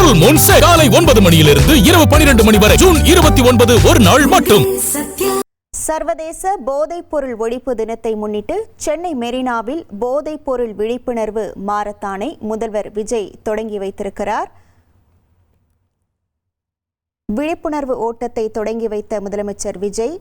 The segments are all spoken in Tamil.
ஃபுல் மூன் சேல் காலை 9 மணியிலிருந்து இரவு 12 மணி வரை ஜூன் 29 ஒரு நாள் மட்டும். சர்வதேச போதைப்பொருள் ஒழிப்பு தினத்தை முன்னிட்டு சென்னை மெரினாவில் போதைப்பொருள் விழிப்புணர்வு மாரத்தானை முதல்வர் விஜய் தொடங்கி வைத்திருக்கிறார். விழிப்புணர்வு ஓட்டத்தை தொடங்கி வைத்த முதலமைச்சர் விஜய்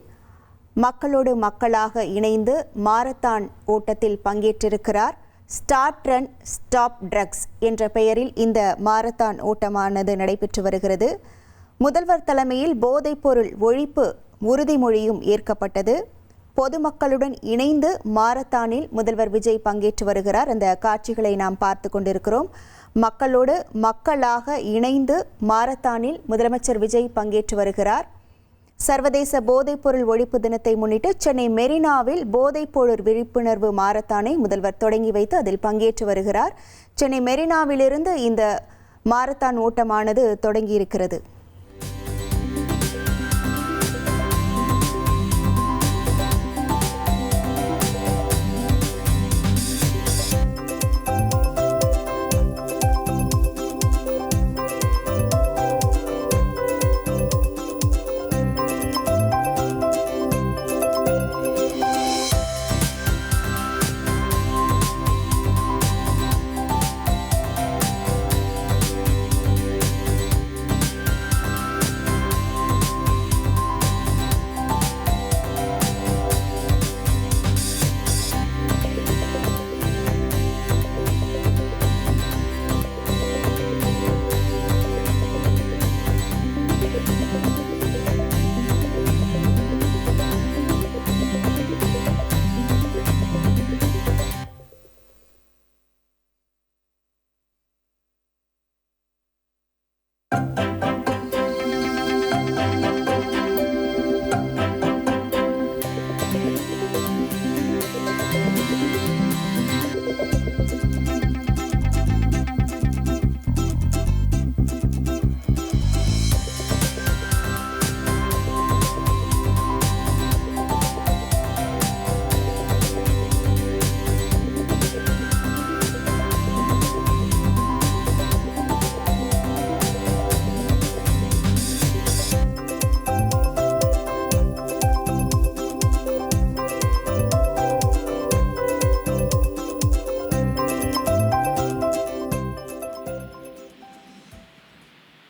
மக்களோடு மக்களாக இணைந்து மாரத்தான் ஓட்டத்தில் பங்கேற்றிருக்கிறார். ஸ்டார்ட் ரன் ஸ்டாப் ட்ரக்ஸ் என்ற பெயரில் இந்த மாரத்தான் ஓட்டமானது நடைபெற்று வருகிறது. முதல்வர் தலைமையில் போதைப்பொருள் ஒழிப்பு உறுதிமொழியும் ஏற்கப்பட்டது. பொதுமக்களுடன் இணைந்து மாரத்தானில் முதல்வர் விஜய் பங்கேற்று வருகிறார். அந்த காட்சிகளை நாம் பார்த்து கொண்டிருக்கிறோம். மக்களோடு மக்களாக இணைந்து மாரத்தானில் முதலமைச்சர் விஜய் பங்கேற்று வருகிறார். சர்வதேச போதைப்பொருள் ஒழிப்பு தினத்தை முன்னிட்டு சென்னை மெரினாவில் போதைப்பொருள் விழிப்புணர்வு மாரத்தானை முதல்வர் தொடங்கி வைத்து அதில் பங்கேற்று வருகிறார். சென்னை மெரினாவிலிருந்து இந்த மாரத்தான் ஓட்டமானது தொடங்கியிருக்கிறது.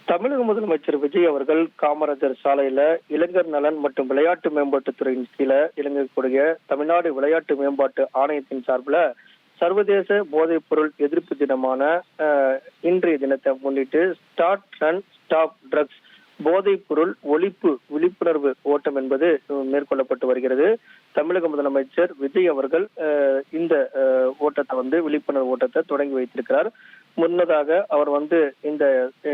தமிழக முதலமைச்சர் விஜய் அவர்கள் காமராஜர் சாலையில இளைஞர் நலன் மற்றும் விளையாட்டு மேம்பாட்டுத்துறையின் கீழே இலங்கைக்கூடிய தமிழ்நாடு விளையாட்டு மேம்பாட்டு ஆணையத்தின் சார்பில் சர்வதேச போதைப் பொருள் எதிர்ப்பு தினமான இன்றைய தினத்தை முன்னிட்டு ஸ்டார்ட் ரன் ஸ்டாப் ட்ரக்ஸ் போதைப் பொருள் ஒழிப்பு விழிப்புணர்வு ஓட்டம் என்பது மேற்கொள்ளப்பட்டு வருகிறது. தமிழக முதலமைச்சர் விஜய் அவர்கள் இந்த ஓட்டத்தை விழிப்புணர்வு ஓட்டத்தை தொடங்கி வைத்திருக்கிறார். முன்னதாக அவர் இந்த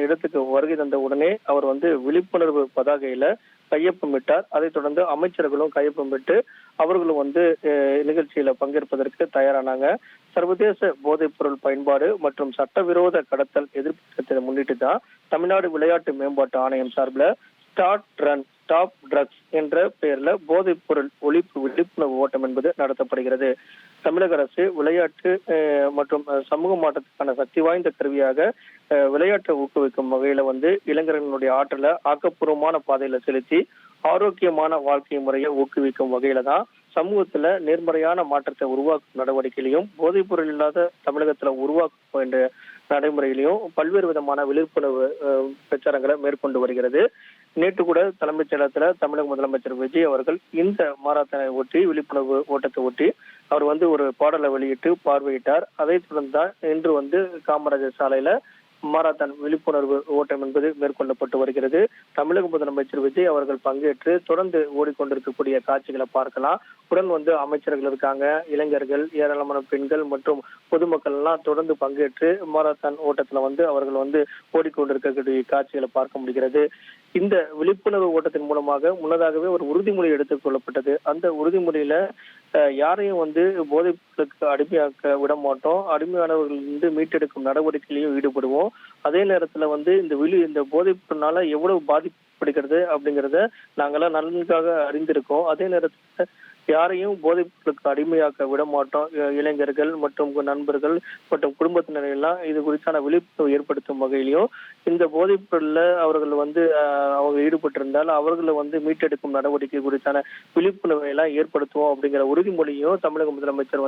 இடத்துக்கு வருகை தந்த உடனே அவர் விழிப்புணர்வு பதாகையில கையொப்பமிட்டார். அதைத் தொடர்ந்து அமைச்சர்களும் கையொப்பமிட்டு அவர்களும் நிகழ்ச்சியில பங்கேற்பதற்கு தயாரானாங்க. சர்வதேச போதைப் பொருள் பயன்பாடு மற்றும் சட்டவிரோத கடத்தல் எதிர்ப்பு முன்னிட்டு தான் தமிழ்நாடு விளையாட்டு மேம்பாட்டு ஆணையம் சார்பில் ஸ்டார்ட் ரன் ஸ்டாப் ட்ரக்ஸ் என்ற பெயர்ல போதைப் பொருள் ஒழிப்பு விழிப்புணர்வு ஓட்டம் என்பது நடத்தப்படுகிறது. தமிழக அரசு விளையாட்டு மற்றும் சமூக மாற்றத்துக்கான சக்தி வாய்ந்த கருவியாக விளையாட்டை ஊக்குவிக்கும் வகையில இளைஞர்களுடைய ஆற்றலை ஆக்கப்பூர்வமான பாதையில செலுத்தி ஆரோக்கியமான வாழ்க்கை முறையை ஊக்குவிக்கும் வகையில தான் சமூகத்துல நேர்மறையான மாற்றத்தை உருவாக்கும் நடவடிக்கையிலையும் போதைப் பொருள் இல்லாத தமிழகத்துல உருவாக்கும் என்ற நடைமுறையிலையும் பல்வேறு விதமான விழிப்புணர்வு பிரச்சாரங்களை மேற்கொண்டு வருகிறது. நேற்று கூட தலைமைச் செயலகத்துல தமிழக முதலமைச்சர் விஜய் அவர்கள் இந்த மாரத்தானை ஒட்டி விழிப்புணர்வு ஓட்டத்தை ஒட்டி அவர் ஒரு பாடலை வெளியிட்டு பார்வையிட்டார். அதைத் தொடர்ந்துதான் இன்று காமராஜர் சாலையில மாரத்தான் விழிப்புணர்வு ஓட்டம் என்பது மேற்கொள்ளப்பட்டு வருகிறது. தமிழக முதலமைச்சர் விஜய் அவர்கள் பங்கேற்று தொடர்ந்து ஓடிக்கொண்டிருக்கக்கூடிய காட்சிகளை பார்க்கலாம். உடன் அமைச்சர்கள் இருக்காங்க, இளைஞர்கள், ஏராளமான பெண்கள் மற்றும் பொதுமக்கள் எல்லாம் தொடர்ந்து பங்கேற்று மாரத்தான் ஓட்டத்துல அவர்கள் ஓடிக்கொண்டிருக்கக்கூடிய காட்சிகளை பார்க்க முடிகிறது. இந்த விழிப்புணர்வு ஓட்டத்தின் மூலமாக முன்னதாகவே ஒரு உறுதிமொழி எடுத்துக் கொள்ளப்பட்டது. அந்த உறுதிமொழியில யாரையும் போதைப் பொருளுக்கு அடிமையாக்க விட மாட்டோம், அடிமையானவர்கள் மீட்டெடுக்கும் நடவடிக்கையிலையும் ஈடுபடுவோம். அதே நேரத்துல இந்த போதைப் பொருளால எவ்வளவு பாதிக்கப்படுகிறது அப்படிங்கிறத நாங்கெல்லாம் நலனுக்காக அறிந்திருக்கோம். அதே நேரத்துல யாரையும் போதைப் பொருளுக்கு அடிமையாக்க விட மாட்டோம், இளைஞர்கள் மற்றும் நண்பர்கள் மற்றும் குடும்பத்தினர் எல்லாம் இது குறித்தான விழிப்புணர்வு ஏற்படுத்தும் வகையிலையும் இந்த போதைப் பொருள்ல அவர்கள் அவங்க ஈடுபட்டிருந்தால் அவர்களை மீட்டெடுக்கும் நடவடிக்கை குறித்தான விழிப்புணர்வை எல்லாம் ஏற்படுத்துவோம் அப்படிங்கிற உறுதிமொழியும் தமிழக முதலமைச்சர்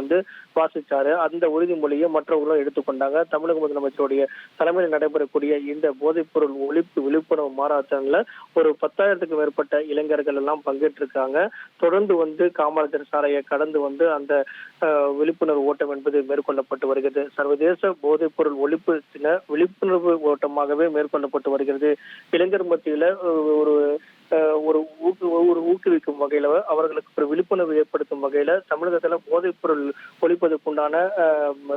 வாசிச்சாரு. அந்த உறுதிமொழியை மற்றவர்களும் எடுத்துக்கொண்டாங்க. தமிழக முதலமைச்சருடைய தலைமையில் நடைபெறக்கூடிய இந்த போதைப் பொருள் ஒழிப்பு விழிப்புணர்வு மாரத்தான்ல ஒரு 10,000க்கும் மேற்பட்ட இளைஞர்கள் எல்லாம் பங்கேற்றிருக்காங்க. தொடர்ந்து காமராஜர் சாலையை கடந்து அந்த விழிப்புணர்வு ஓட்டம் என்பது மேற்கொள்ளப்பட்டு வருகிறது. சர்வதேச போதைப் பொருள் ஒழிப்பு தின விழிப்புணர்வு ஓட்டமாகவே மேற்கொள்ளப்பட்டு வருகிறது. இளைஞர் மத்தியில ஒரு ஊக்குவிக்கும் வகையில அவர்களுக்கு ஒரு விழிப்புணர்வு ஏற்படுத்தும் வகையில தமிழகத்துல போதைப் பொருள் ஒழிப்பதற்குண்டான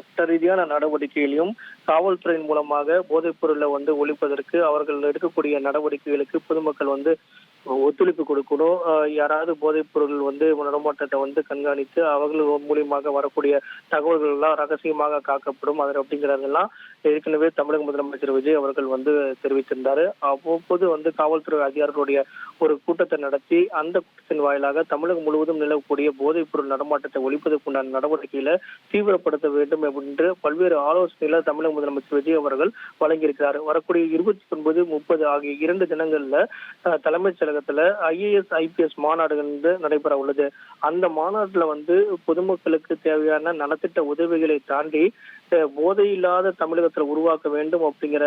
சட்ட ரீதியான நடவடிக்கைகளையும் காவல்துறையின் மூலமாக போதைப் பொருளை ஒழிப்பதற்கு அவர்கள் எடுக்கக்கூடிய நடவடிக்கைகளுக்கு பொதுமக்கள் ஒத்துழைப்பு கொடுக்கணும். யாராவது போதைப் பொருள் நடமாட்டத்தை கண்காணித்து அவர்கள் மூலியமாக வரக்கூடிய தகவல்கள் எல்லாம் ரகசியமாக காக்கப்படும் அப்படிங்கிறதெல்லாம் ஏற்கனவே தமிழக முதலமைச்சர் விஜய் அவர்கள் தெரிவித்திருந்தாரு. அவ்வப்போது காவல்துறை அதிகாரிகளுடைய ஒரு கூட்டத்தை நடத்தி அந்த கூட்டத்தின் வாயிலாக தமிழகம் முழுவதும் நிலவக்கூடிய போதைப் பொருள் நடமாட்டத்தை ஒழிப்பதற்குண்டான நடவடிக்கையில தீவிரப்படுத்த வேண்டும் என்று பல்வேறு ஆலோசனைகளை தமிழக முதலமைச்சர் விஜய் அவர்கள் வழங்கியிருக்கிறார். வரக்கூடிய 29, 30 ஆகிய 2 தினங்கள்ல தலைமைச் செயலகத்துல IAS IPS மாநாடுகள் நடைபெற உள்ளது. அந்த மாநாட்டுல பொதுமக்களுக்கு தேவையான நலத்திட்ட உதவிகளை தாண்டி போதை இல்லாத தமிழகத்துல உருவாக்க வேண்டும் அப்படிங்கிற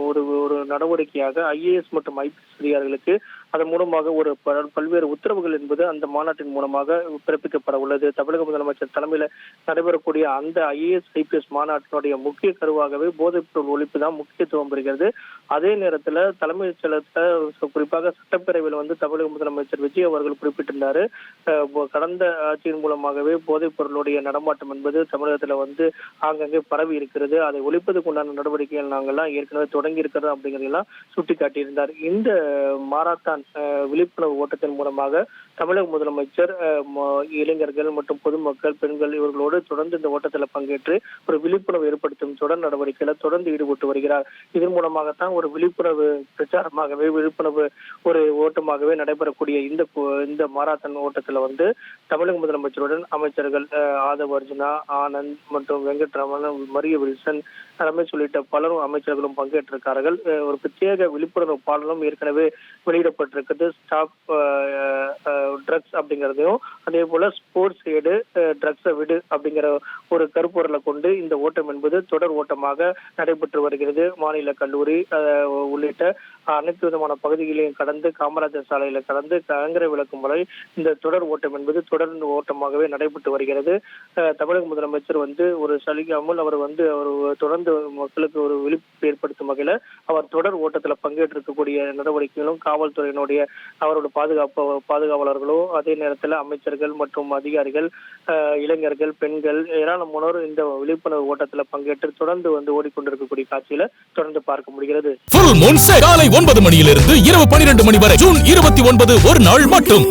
ஒரு நடவடிக்கையாக IAS மற்றும் IPS அதிகாரிகளுக்கு அதன் மூலமாக ஒரு பல்வேறு உத்தரவுகள் என்பது அந்த மாநாட்டின் மூலமாக பிறப்பிக்கப்பட உள்ளது. தமிழக முதலமைச்சர் தலைமையில நடைபெறக்கூடிய அந்த IAS IPS மாநாட்டினுடைய முக்கிய கருவாகவே போதைப் பொருள் ஒழிப்பு தான் முக்கியத்துவம் பெறுகிறது. அதே நேரத்துல தலைமைச் செயலகத்துல குறிப்பாக சட்டப்பேரவையில் தமிழக முதலமைச்சர் விஜய் அவர்கள் குறிப்பிட்டிருந்தாரு. கடந்த ஆட்சியின் மூலமாகவே போதைப் பொருளுடைய நடமாட்டம் என்பது தமிழகத்துல ஆங்கங்கே பரவி இருக்கிறது. அதை ஒழிப்பதற்கு உண்டான நடவடிக்கைகள் நாங்கள்லாம் ஏற்கனவே தொடங்கி இருக்கிறது அப்படிங்கிறதெல்லாம் சுட்டிக்காட்டியிருந்தார். இந்த மாரத்தான் விழிப்புணர்வு ஓட்டத்தின் மூலமாக தமிழக முதலமைச்சர் இளைஞர்கள் மற்றும் பொதுமக்கள், பெண்கள் இவர்களோடு தொடர்ந்து இந்த ஓட்டத்தில் பங்கேற்று ஒரு விழிப்புணர்வு ஏற்படுத்தும் தொடர் நடவடிக்கையில தொடர்ந்து ஈடுபட்டு வருகிறார். இதன் மூலமாகத்தான் ஒரு விழிப்புணர்வு பிரச்சாரமாகவே விழிப்புணர்வு ஒரு ஓட்டமாகவே நடைபெறக்கூடிய இந்த மாரத்தான் ஓட்டத்துல தமிழக முதலமைச்சருடன் அமைச்சர்கள் ஆதவ் அர்ஜுனா, ஆனந்த் மற்றும் வெங்கட்ராமன், மரிய வில்சன், ரமேஷ் உள்ளிட்ட பலரும் அமைச்சர்களும் பங்கேற்றிருக்கிறார்கள். ஒரு பிரத்யேக விழிப்புணர்வு பாடலும் ஏற்கனவே வெளியிடப்பட்டிருக்கிறது. ஸ்டாப் ட்ரக்ஸ் அப்படிங்கிறதையும் அதே போல ஸ்போர்ட்ஸ் எடு ட்ரக்ஸை விடு அப்படிங்கிற ஒரு கருப்பொருளை கொண்டு இந்த ஓட்டம் என்பது தொடர் ஓட்டமாக நடைபெற்று வருகிறது. மாநில கல்லூரி உள்ளிட்ட அனைத்து விதமான பகுதிகளையும் கடந்து காமராஜர் சாலையில கடந்து கங்கரை விளக்கும் வரை இந்த தொடர் ஓட்டம் என்பது தொடர்ந்து ஓட்டமாகவே நடைபெற்று வருகிறது. தமிழக முதலமைச்சர் ஒரு சலிக்காமல் அவர் தொடர்ந்து மக்களுக்கு ஒரு விழிப்புணர்வு ஏற்படுத்தும் வகையில அவர் தொடர் ஓட்டத்துல பங்கேற்றிருக்கக்கூடிய நடவடிக்கைகளும் காவல்துறையினுடைய அவரோட பாதுகாவலர்களோ அதே நேரத்தில் அமைச்சர்கள் மற்றும் அதிகாரிகள், இளைஞர்கள், பெண்கள் ஏராளமானோர் இந்த விழிப்புணர்வு ஓட்டத்துல பங்கேற்று தொடர்ந்து ஓடிக்கொண்டிருக்கக்கூடிய காட்சியில தொடர்ந்து பார்க்க முடிகிறது. காலை 9 மணியிலிருந்து இரவு 12 மணி வரை ஜூன் 29 ஒரு நாள் மட்டும்.